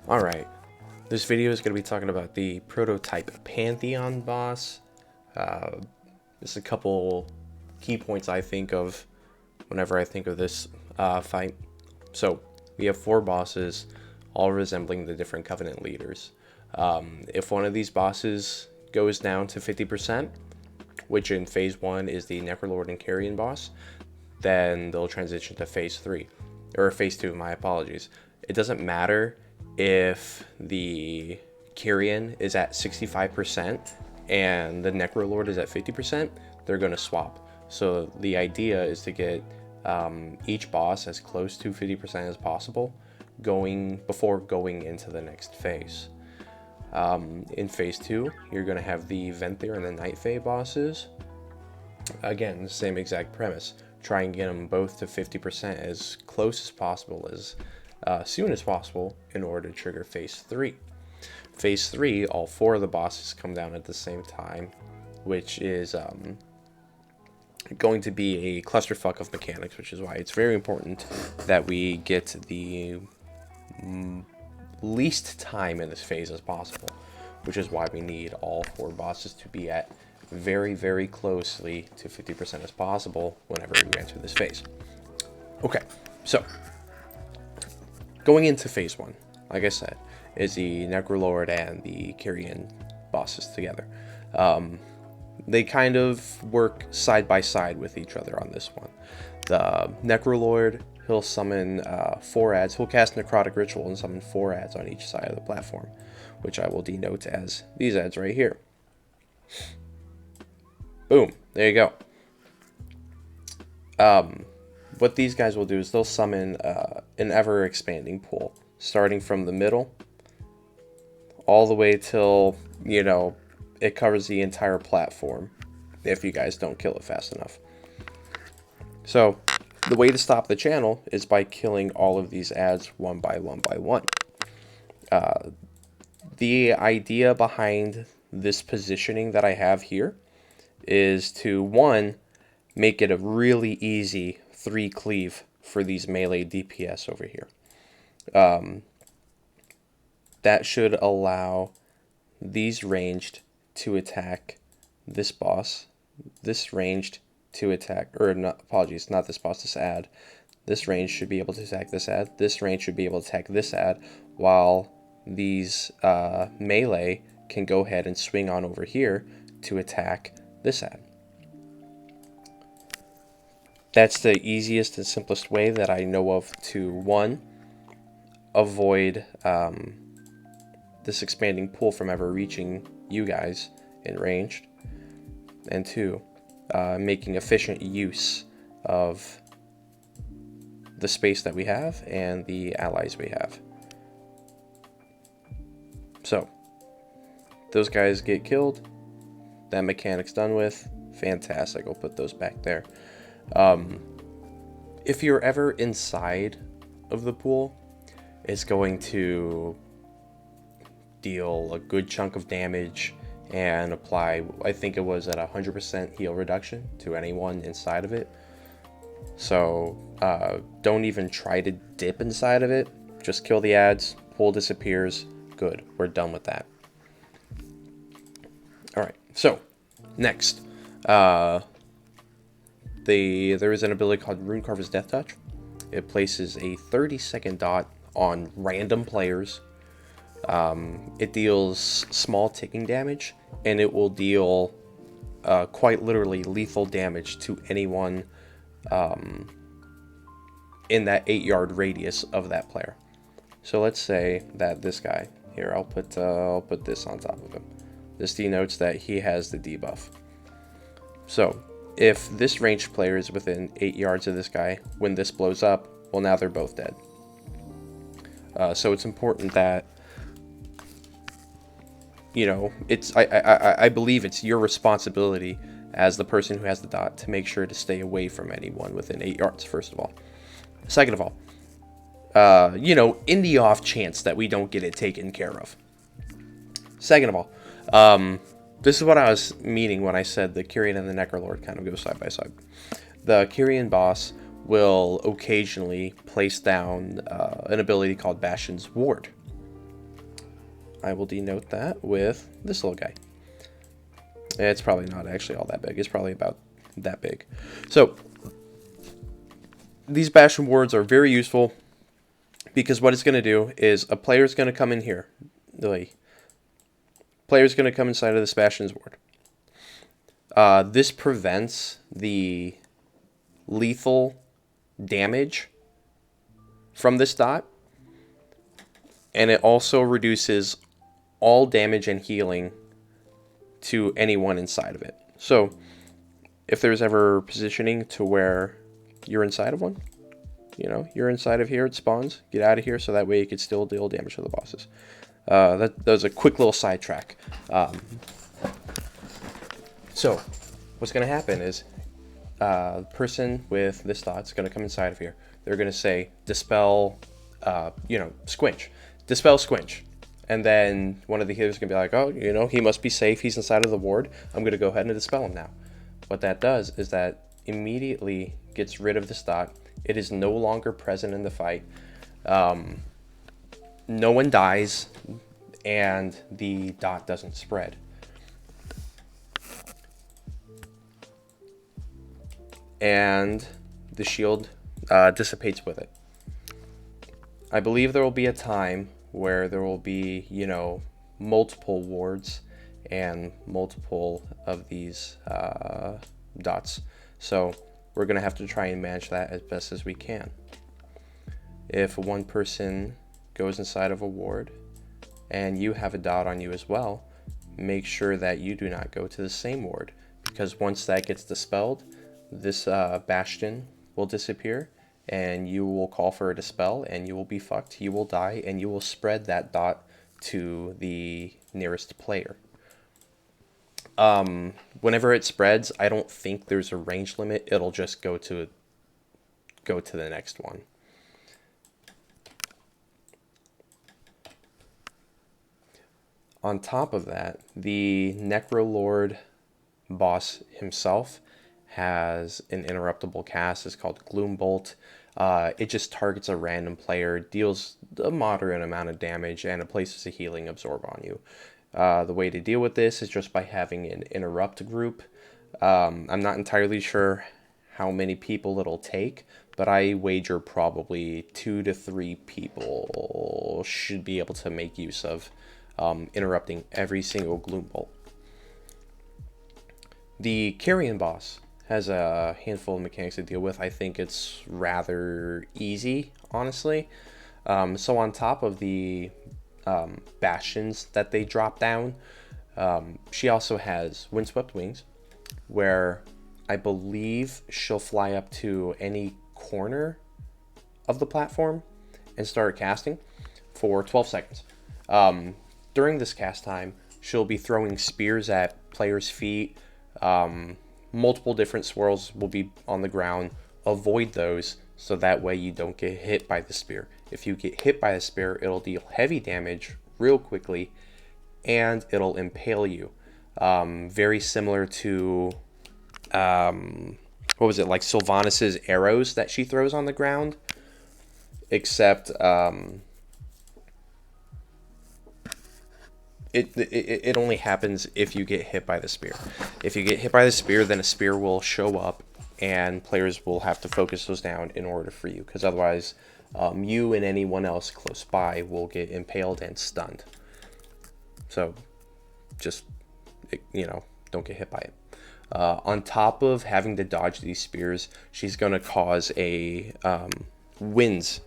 Alright, this video is going to be talking about the prototype Pantheon boss. Just a couple key points I think of whenever I think of this fight. So, we have 4 bosses, all resembling the different Covenant leaders. If one of these bosses goes down to 50%, which in Phase 1 is the Necrolord and Carrion boss, then they'll transition to Phase 3. Or Phase 2, my apologies. It doesn't matter if the Carrion is at 65% and the Necrolord is at 50%, they're going to swap. So the idea is to get each boss as close to 50% as possible before going into the next phase. In Phase 2, you're going to have the Venthyr and the Night Fae bosses. Again, the same exact premise. Try and get them both to 50% as close as possible, as soon as possible, in order to trigger Phase 3. Phase 3, all 4 of the bosses come down at the same time, which is going to be a clusterfuck of mechanics, which is why it's very important that we get the least time in this phase as possible, which is why we need all 4 bosses to be at very, very closely to 50% as possible whenever we enter this phase. Okay, so going into Phase 1, like I said, is the Necrolord and the Carrion bosses together. They kind of work side by side with each other on this one. The Necrolord, he'll summon 4 adds. He'll cast Necrotic Ritual and summon 4 adds on each side of the platform, which I will denote as these adds right here. Boom, there you go. What these guys will do is they'll summon an ever-expanding pool, starting from the middle, all the way till, you know, it covers the entire platform, if you guys don't kill it fast enough. So, the way to stop the channel is by killing all of these adds one by one. The idea behind this positioning that I have here is to, 1, make it a really easy 3 cleave for these melee DPS over here. That should allow these ranged to attack this boss, this ranged to attack, or not, apologies, not this boss, this ad. This range should be able to attack this ad, this range should be able to attack this ad, while these melee can go ahead and swing on over here to attack this ad. That's the easiest and simplest way that I know of to, 1, avoid this expanding pool from ever reaching you guys in ranged, and 2, making efficient use of the space that we have and the allies we have. So, those guys get killed, that mechanic's done with, fantastic, I'll put those back there. If you're ever inside of the pool, it's going to deal a good chunk of damage and apply, I think it was at 100% heal reduction to anyone inside of it. So don't even try to dip inside of it, just kill the adds, pool disappears, good, we're done with that. Alright, so next, there is an ability called Runecarver's Death Touch. It places a 30-second dot on random players. It deals small ticking damage, and it will deal quite literally lethal damage to anyone in that 8-yard radius of that player. So let's say that this guy here, I'll put this on top of him. This denotes that he has the debuff. So if this ranged player is within 8 yards of this guy, when this blows up, well, now they're both dead. So it's important that, you know, I believe it's your responsibility as the person who has the dot to make sure to stay away from anyone within 8 yards, first of all. Second of all, you know, in the off chance that we don't get it taken care of. Second of all, this is what I was meaning when I said the Carrion and the Necrolord kind of go side by side. The Carrion boss will occasionally place down an ability called Bastion's Ward. I will denote that with this little guy. It's probably not actually all that big. It's probably about that big. So these Bastion wards are very useful because what it's going to do is a player is going to come in here. The player is going to come inside of this Bastion's ward. This prevents the lethal damage from this dot, and it also reduces all damage and healing to anyone inside of it. So if there's ever positioning to where you're inside of one, you know, you're inside of here, it spawns, get out of here, so that way you can still deal damage to the bosses. That was a quick little sidetrack. So what's going to happen is the person with this dot is going to come inside of here. They're going to say, dispel, squinch. Dispel squinch. And then one of the healers is going to be like, oh, you know, he must be safe. He's inside of the ward. I'm going to go ahead and dispel him now. What that does is that immediately gets rid of this dot. It is no longer present in the fight. No one dies, and the dot doesn't spread. And the shield dissipates with it. I believe there will be a time where there will be, you know, multiple wards and multiple of these dots. So we're going to have to try and manage that as best as we can. If one person goes inside of a ward and you have a dot on you as well, make sure that you do not go to the same ward, because once that gets dispelled, this Bastion will disappear and you will call for a dispel and you will be fucked. You will die and you will spread that dot to the nearest player. Whenever it spreads, I don't think there's a range limit. It'll just go to the next one. On top of that, the Necrolord boss himself has an interruptible cast. It's called Gloom Bolt. It just targets a random player, deals a moderate amount of damage, and it places a healing absorb on you. The way to deal with this is just by having an interrupt group. I'm not entirely sure how many people it'll take, but I wager probably 2 to 3 people should be able to make use of interrupting every single Gloom Bolt. The Carrion boss has a handful of mechanics to deal with. I think it's rather easy, honestly. So on top of the bastions that they drop down, she also has Windswept Wings, where I believe she'll fly up to any corner of the platform and start casting for 12 seconds. During this cast time, she'll be throwing spears at players' feet. Multiple different swirls will be on the ground. Avoid those so that way you don't get hit by the spear. If you get hit by the spear, it'll deal heavy damage real quickly and it'll impale you. Very similar to what was it, like Sylvanas' arrows that she throws on the ground, except it only happens if you get hit by the spear. If you get hit by the spear, then a spear will show up and players will have to focus those down in order for you, because otherwise you and anyone else close by will get impaled and stunned. So just, don't get hit by it. On top of having to dodge these spears, she's going to cause a winds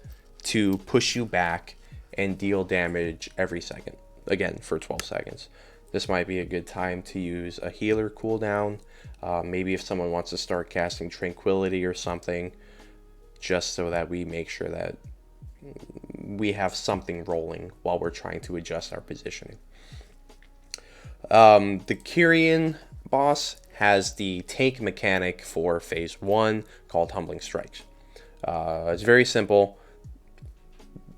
to push you back and deal damage every second. Again, for 12 seconds. This might be a good time to use a healer cooldown. Maybe if someone wants to start casting Tranquility or something, just so that we make sure that we have something rolling while we're trying to adjust our positioning. The Kyrian boss has the tank mechanic for phase 1 called Humbling Strikes. It's very simple.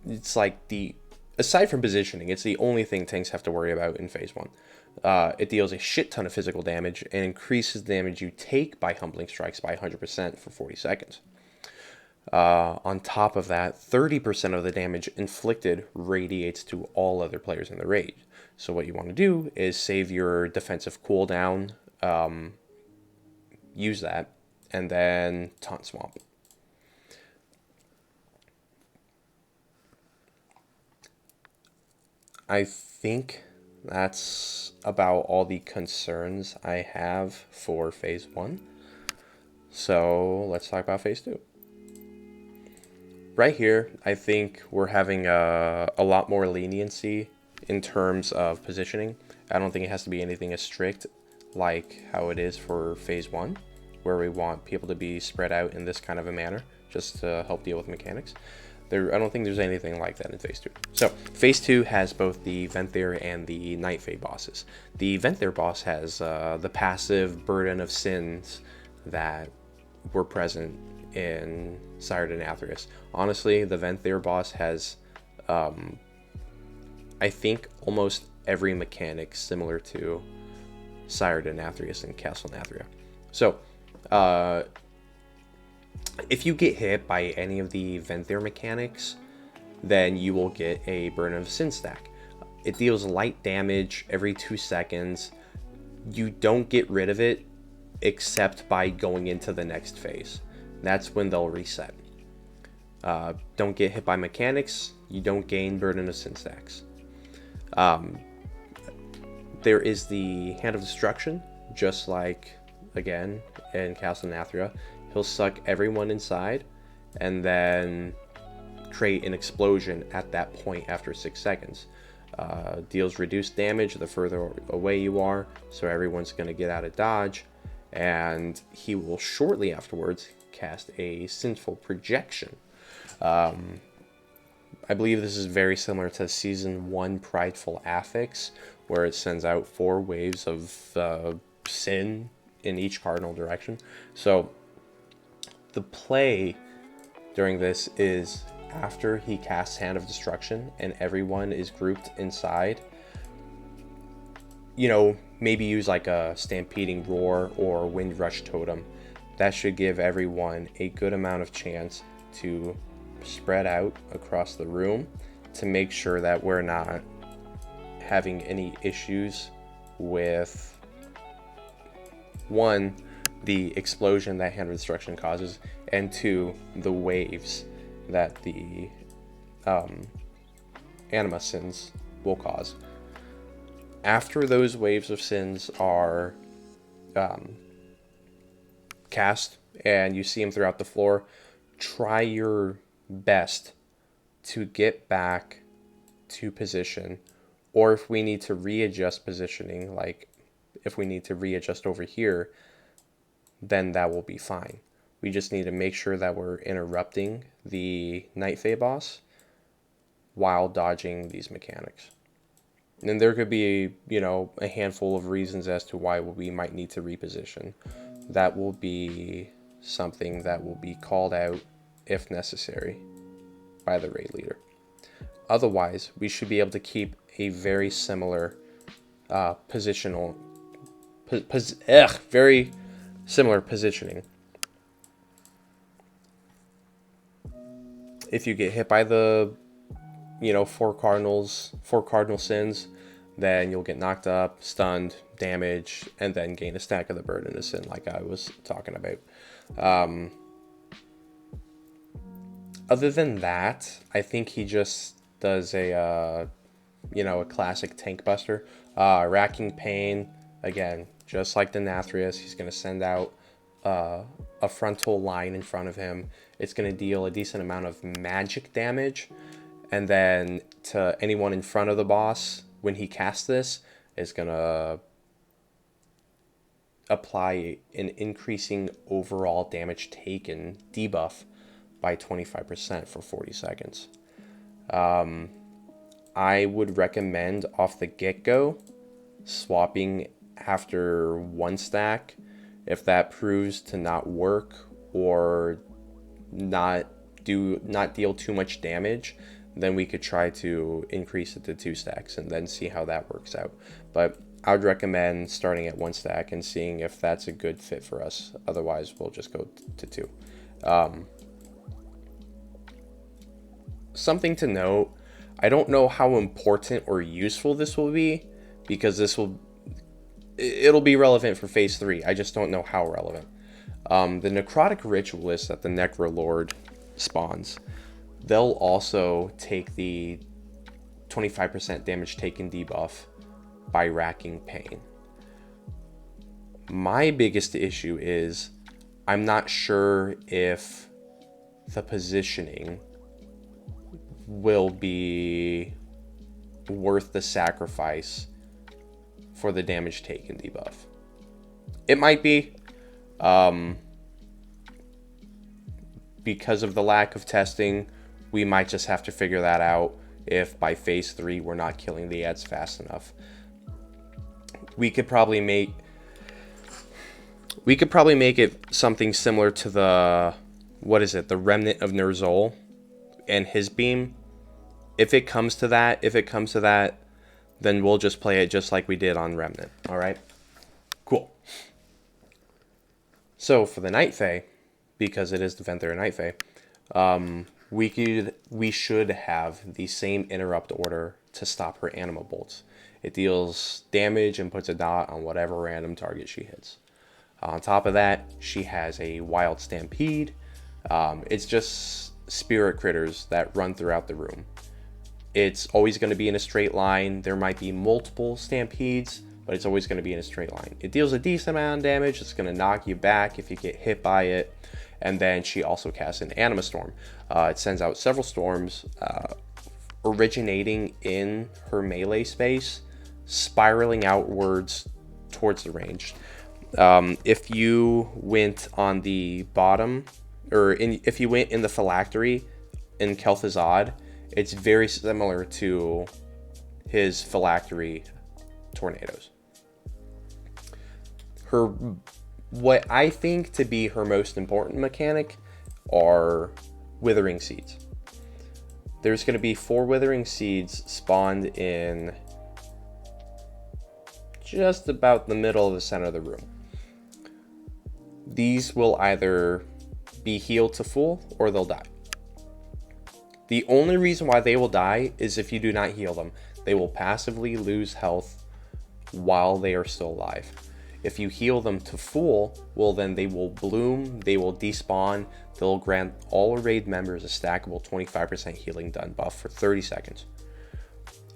It's like aside from positioning, it's the only thing tanks have to worry about in phase 1. It deals a shit ton of physical damage and increases the damage you take by Humbling Strikes by 100% for 40 seconds. On top of that, 30% of the damage inflicted radiates to all other players in the raid. So what you want to do is save your defensive cooldown, use that, and then Taunt Swamp. I think that's about all the concerns I have for Phase 1. So let's talk about Phase 2. Right here, I think we're having a lot more leniency in terms of positioning. I don't think it has to be anything as strict like how it is for Phase 1, where we want people to be spread out in this kind of a manner, just to help deal with mechanics. I don't think there's anything like that in Phase 2. So, Phase 2 has both the Venthyr and the Night Fae bosses. The Venthyr boss has the passive Burden of Sins that were present in Sire Denathrius. Honestly, the Venthyr boss has, I think, almost every mechanic similar to Sire Denathrius and Castle Nathria. So, if you get hit by any of the Venthyr mechanics, then you will get a Burden of Sin stack. It deals light damage every 2 seconds. You don't get rid of it except by going into the next phase. That's when they'll reset. Don't get hit by mechanics, you don't gain Burden of Sin stacks. There is the Hand of Destruction, just like, again, in Castle Nathria. He'll suck everyone inside and then create an explosion at that point after 6 seconds. Deals reduced damage the further away you are, so everyone's going to get out of dodge, and he will shortly afterwards cast a Sinful Projection. I believe this is very similar to Season 1 Prideful Affix, where it sends out 4 waves of sin in each cardinal direction. So the play during this is after he casts Hand of Destruction and everyone is grouped inside, you know, maybe use like a Stampeding Roar or Wind Rush Totem. That should give everyone a good amount of chance to spread out across the room to make sure that we're not having any issues with, one, the explosion that Hand of Destruction causes, and 2, the waves that the Anima Sins will cause. After those waves of sins are cast and you see them throughout the floor, try your best to get back to position, or if we need to readjust positioning, like if we need to readjust over here, then that will be fine. We just need to make sure that we're interrupting the Night Fae boss while dodging these mechanics. And there could be, you know, a handful of reasons as to why we might need to reposition. That will be something that will be called out if necessary by the raid leader. Otherwise, we should be able to keep a very similar very similar positioning. If you get hit by the, you know, four cardinal sins, then you'll get knocked up, stunned, damaged, and then gain a stack of the Burden of Sin, like I was talking about. Other than that, I think he just does a classic tank buster. Racking Pain, again, just like the Denathrius, he's going to send out a frontal line in front of him. It's going to deal a decent amount of magic damage, and then to anyone in front of the boss, when he casts this, is going to apply an increasing overall damage taken debuff by 25% for 40 seconds. I would recommend off the get-go swapping after 1 stack. If that proves to not work or not deal too much damage, then we could try to increase it to 2 stacks and then see how that works out. But I would recommend starting at 1 stack and seeing if that's a good fit for us. Otherwise, we'll just go to 2. something to note, I don't know how important or useful this will be, because it'll be relevant for phase 3. I just don't know how relevant. The necrotic ritualist that the Necrolord spawns, they'll also take the 25% damage taken debuff by racking pain. My biggest issue is I'm not sure if the positioning will be worth the sacrifice for the damage taken debuff. It might be, because of the lack of testing. We might just have to figure that out if by phase 3 we're not killing the ads fast enough. We could probably make it something similar to the, the Remnant of Nerzul and his beam. If it comes to that, then we'll just play it just like we did on Remnant. All right, cool. So for the Night Fae, because it is the Venthyr Night Fae, we should have the same interrupt order to stop her animal bolts. It deals damage and puts a dot on whatever random target she hits. On top of that, she has a Wild Stampede. It's just spirit critters that run throughout the room. It's always going to be in a straight line. There might be multiple stampedes, but it's always going to be in a straight line. It deals a decent amount of damage. It's going to knock you back if you get hit by it. And then she also casts an Anima Storm. It sends out several storms, originating in her melee space, spiraling outwards towards the range. If you went on the bottom, if you went in the phylactery in Kel'Thuzad, it's very similar to his phylactery tornadoes. What I think to be her most important mechanic are Withering Seeds. There's going to be 4 Withering Seeds spawned in just about the middle of the center of the room. These will either be healed to full or they'll die. The only reason why they will die is if you do not heal them. They will passively lose health while they are still alive. If you heal them to full, well, then they will bloom, they will despawn, they'll grant all raid members a stackable 25% healing done buff for 30 seconds.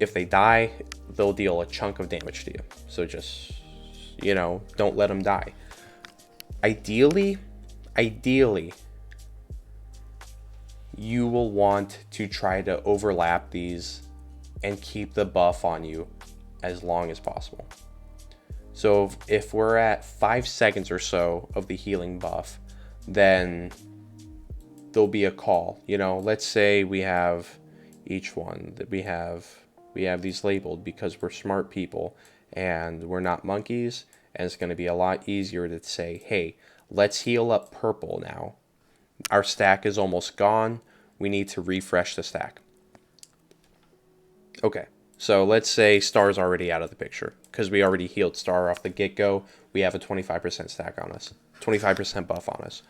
If they die, they'll deal a chunk of damage to you. So just, don't let them die. Ideally, you will want to try to overlap these and keep the buff on you as long as possible. So if we're at 5 seconds or so of the healing buff, then there'll be a call. Let's say we have each one that we have these labeled because we're smart people and we're not monkeys, and it's going to be a lot easier to say, hey, let's heal up purple now. Our stack is almost gone. We need to refresh the stack. Okay, so let's say Star's already out of the picture because we already healed Star off the get-go. We have a 25% stack on us, 25% buff on us.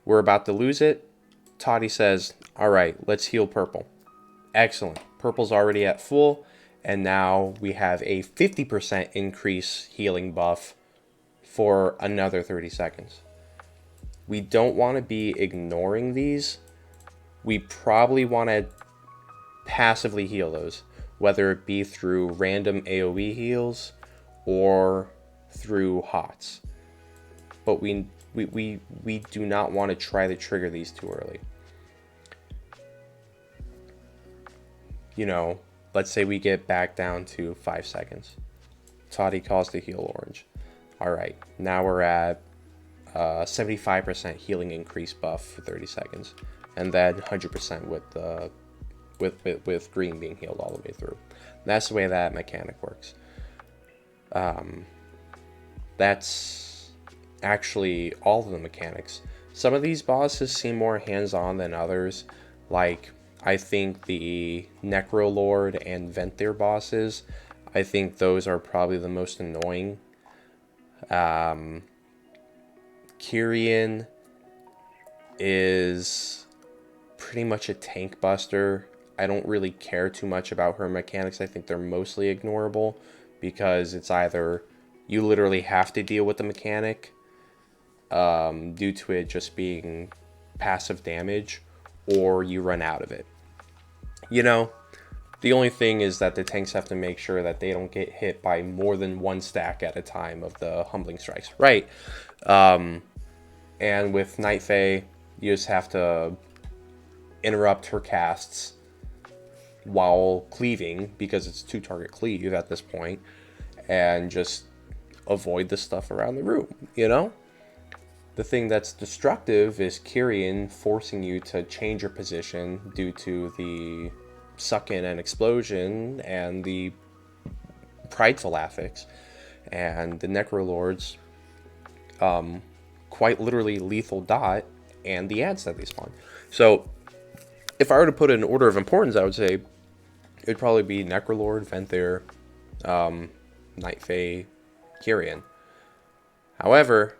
We're about to lose it. Toddy says, all right, let's heal purple. Excellent. Purple's already at full, and now we have a 50% increase healing buff for another 30 seconds. We don't want to be ignoring these. We probably want to passively heal those, whether it be through random AoE heals or through HOTS. But we do not want to try to trigger these too early. Let's say we get back down to 5 seconds. Toddy calls the heal orange. All right, now we're at 75% healing increase buff for 30 seconds, and then 100% with green being healed all the way through. That's the way that mechanic works. That's actually all of the mechanics. Some of these bosses seem more hands-on than others. Like, I think the Necrolord and Venthyr bosses, I think those are probably the most annoying. Kyrian is pretty much a tank buster. I don't really care too much about her mechanics. I think they're mostly ignorable because it's either you literally have to deal with the mechanic due to it just being passive damage, or you run out of it. You know, the only thing is that the tanks have to make sure that they don't get hit by more than one stack at a time of the Humbling Strikes, right? And with Night Fae, you just have to interrupt her casts while cleaving, because it's 2-target cleave at this point, and just avoid the stuff around the room, you know? The thing that's destructive is Kyrian forcing you to change your position due to the suck-in and explosion and the prideful affix, and the Necrolords quite literally lethal dot and the ads that they spawn. So if I were to put it in order of importance, I would say it'd probably be Necrolord, Venthyr, Night Fae, Kyrian. However,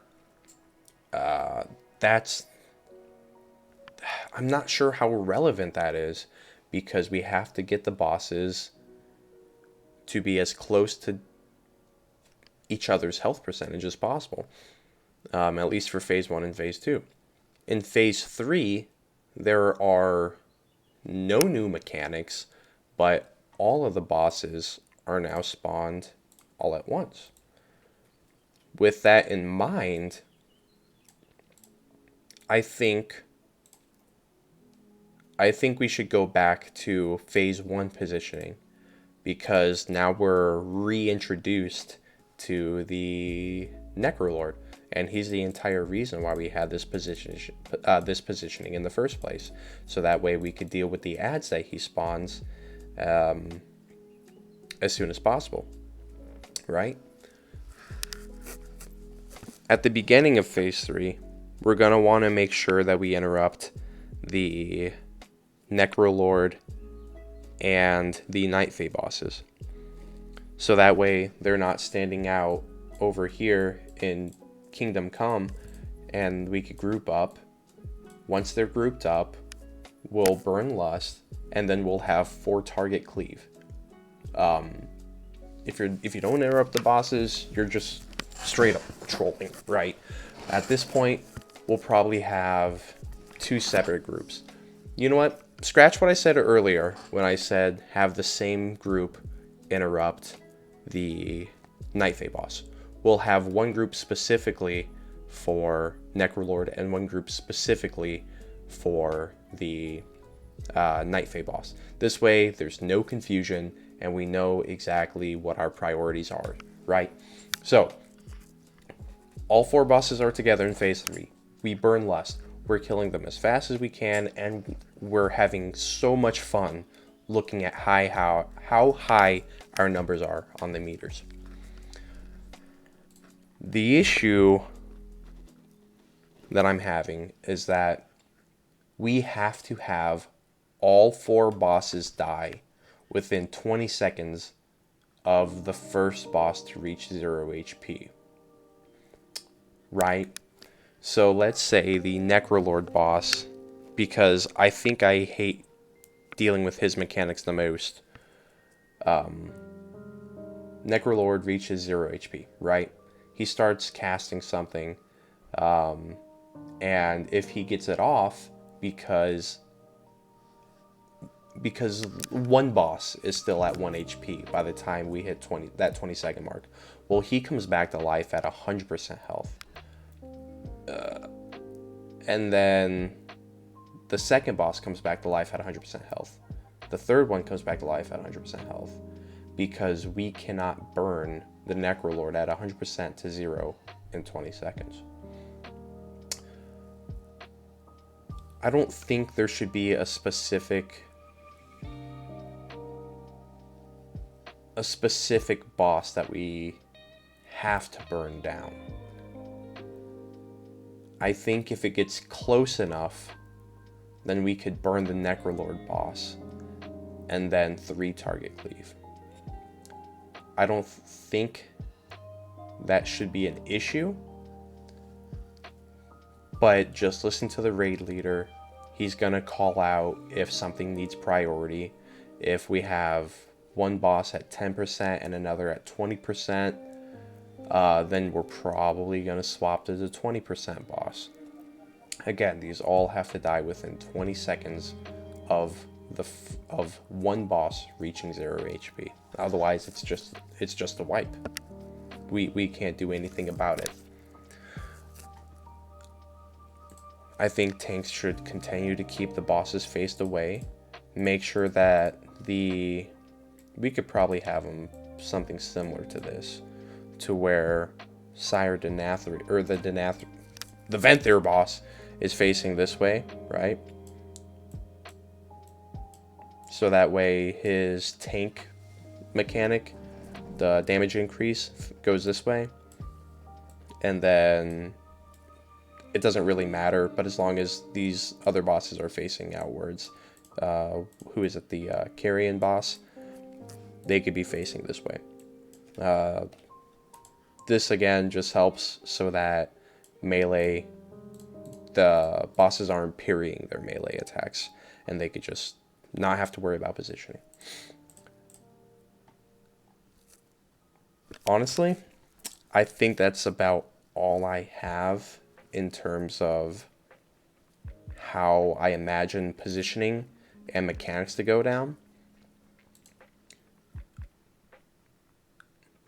I'm not sure how relevant that is, because we have to get the bosses to be as close to each other's health percentage as possible, at least for Phase 1 and Phase 2. In Phase 3, there are no new mechanics, but all of the bosses are now spawned all at once. With that in mind, I think we should go back to Phase 1 positioning, because now we're reintroduced to the Necrolord, and he's the entire reason why we had this positioning in the first place. So that way we could deal with the ads that he spawns as soon as possible, right? At the beginning of Phase 3, we're going to want to make sure that we interrupt the Necrolord and the Night Fae bosses. So that way they're not standing out over here in Kingdom Come, and we could group up. Once they're grouped up, we'll burn Lust, and then we'll have 4-target cleave. If you don't interrupt the bosses, you're just straight up trolling, right? At this point, we'll probably have 2 separate groups. You know what? Scratch what I said earlier when I said have the same group interrupt the Night Fae boss. We'll have one group specifically for Necrolord and one group specifically for the Night Fae boss. This way, there's no confusion, and we know exactly what our priorities are, right? So, all 4 bosses are together in Phase 3. We burn Lust. We're killing them as fast as we can, and we're having so much fun looking at how high our numbers are on the meters. The issue that I'm having is that we have to have all 4 bosses die within 20 seconds of the first boss to reach 0 HP. Right? So let's say the Necrolord boss, because I think I hate dealing with his mechanics the most. Necrolord reaches 0 HP, right? He starts casting something, and if he gets it off, because one boss is still at 1 HP by the time we hit 20-second mark. Well, he comes back to life at 100% health. And then the second boss comes back to life at 100% health. The third one comes back to life at 100% health, because we cannot burn the Necrolord at 100% to 0 in 20 seconds. I don't think there should be a specific boss that we have to burn down. I think if it gets close enough, then we could burn the Necrolord boss and then 3-target cleave. I don't think that should be an issue, but just listen to the raid leader, He's gonna call out if something needs priority. If we have one boss at 10% and another at 20%, then we're probably gonna swap to the 20% boss. Again, these all have to die within 20 seconds of one boss reaching 0 HP. Otherwise, it's just a wipe. We can't do anything about it. I think tanks should continue to keep the bosses faced away. Make sure that we could probably have them something similar to this, to where Sire Denathri, or the Venthyr boss is facing this way, right? So that way his tank mechanic, the damage increase, goes this way. And then it doesn't really matter, but as long as these other bosses are facing outwards, who is it, the Carrion boss, they could be facing this way. This again just helps so that melee, the bosses aren't parrying their melee attacks, and they could just not have to worry about positioning. Honestly, I think that's about all I have in terms of how I imagine positioning and mechanics to go down.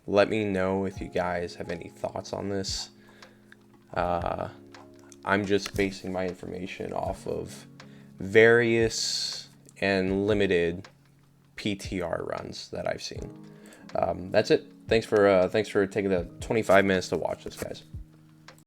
Let me know if you guys have any thoughts on this. I'm just basing my information off of various and limited PTR runs that I've seen. That's it. Thanks for taking the 25 minutes to watch this, guys.